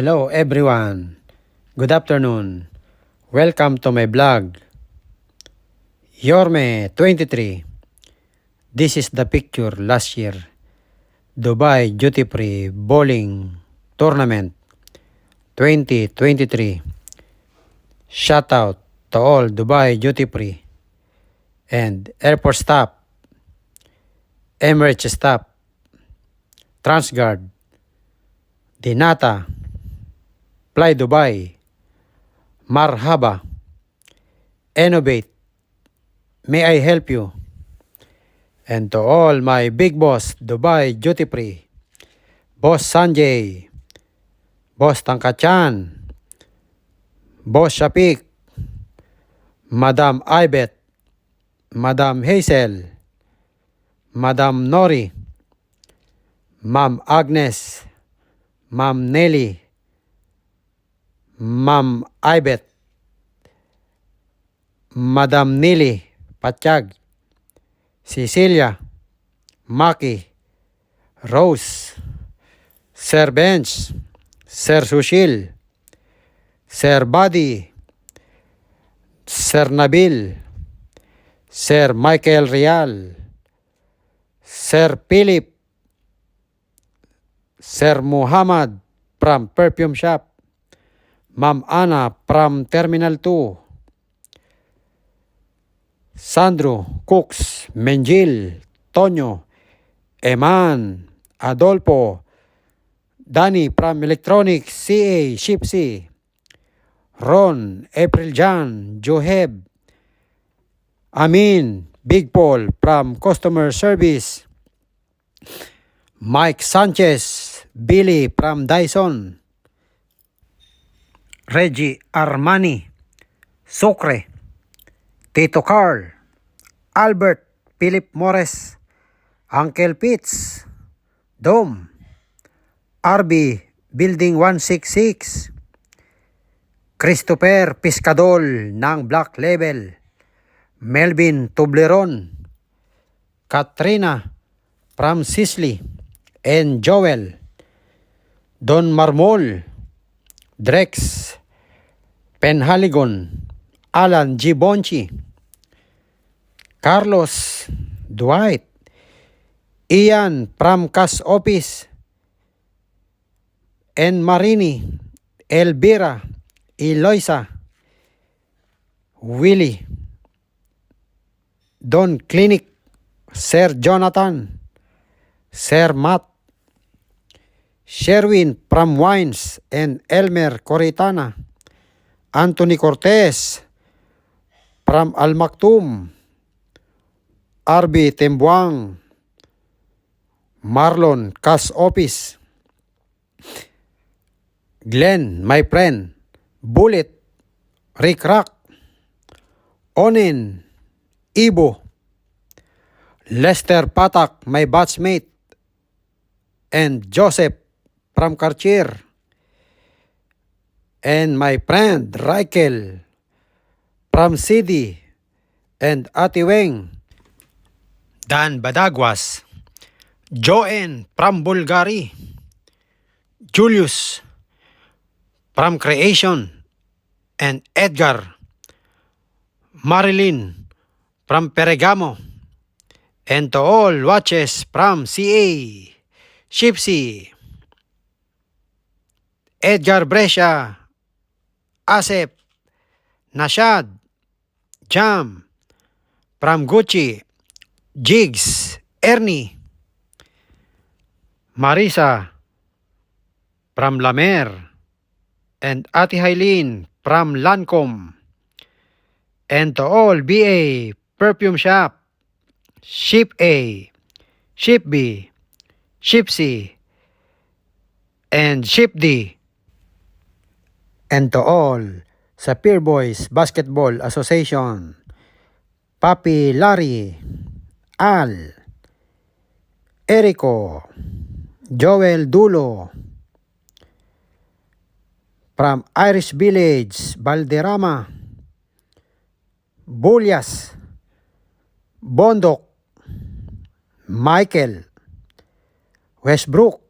Hello everyone. Good afternoon. Welcome to my blog. Yorme 23. This is the picture last year. Dubai Duty Free Bowling Tournament 2023. Shout out to all Dubai Duty Free and airport staff, Emirates staff, Transguard, Dinata, Fly Dubai, Marhaba, Innovate, May I help you? And to all my big boss, Dubai Duty Free, Boss Sanjay, Boss Tangkachan, Boss Shafiq, Madam Ibet, Madam Hazel, Madam Nori, Ma'am Agnes, Ma'am Nelly, Ma'am Ibet, Madam Nili Patyag, Cecilia, Maki, Rose, Sir Bench, Sir Sushil, Sir Buddy, Sir Nabil, Sir Michael Real, Sir Philip, Sir Muhammad from Perfume Shop, Ma'am Ana from Terminal 2, Sandro, Cooks, Menjil, Tonyo, Eman, Adolfo, Danny from Electronics, CA, Shipsy, Ron, April Jan, Joheb, Amin, Big Paul from Customer Service, Mike Sanchez, Billy from Dyson, Reggie Armani, Sucre, Tito Carl, Albert, Philip Morris, Uncle Pitts, Dom, RB, Building 166, Christopher Piscadol ng Black Label, Melvin Tobleron, Katrina from Sisley, and Joel, Don Marmol, Drex, Penhaligon, Alan G. Bonchi, Carlos, Dwight, Ian from Cash Office, and Marini, Elvira, Eloisa, Willie, Don Clinic, Sir Jonathan, Sir Matt, Sherwin from Wines and Elmer Coritana, Anthony Cortez from Al Maktoum, RB Tembuang, Marlon Cash Office, Glenn, my friend, Bullet, Rick Rock, Onin, Ibo, Lester Patak, my batchmate, and Joseph from Cartier, and my friend Raikel from City, and Ate Weng, Dan Badagwas, Joen from Bulgari, Julius from Creation, and Edgar, Marilyn from Peregamo, and to all watches from CA, Shipsy, Edgar Brescia, Asep, Nashad, Jam, from Gucci, Jigs, Ernie, Marisa, from Lamer, and Ate Hailin from Lancome, and to all BA, Perfume Shop, Ship A, Ship B, Ship C, and Ship D, and to all sa Peer Boys Basketball Association, Papi Larry, Al, Erico, Joel Dulo, from Irish Village, Valderrama, Bulyas, Bondok, Michael, Westbrook,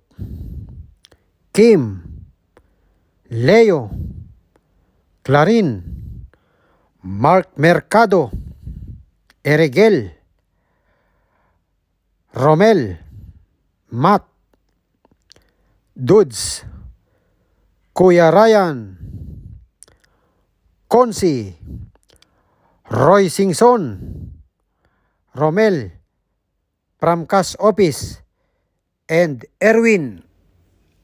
Kim, Leo, Clarin, Mark Mercado, Erigel, Romel, Matt, Dudes, Kuya Ryan, Konsi, Roy Singson, Romel, Pramkas Office, and Erwin.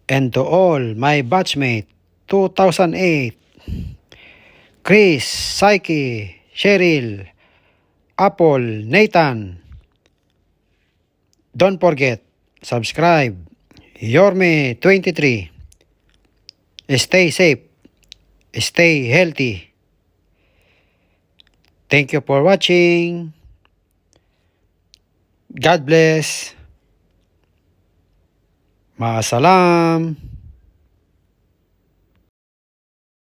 And to all my batchmate, 2008, Chris, Psyche, Cheryl, Apple, Nathan. Don't forget, subscribe. Yorme23. Stay safe. Stay healthy. Thank you for watching. God bless. Maasalam.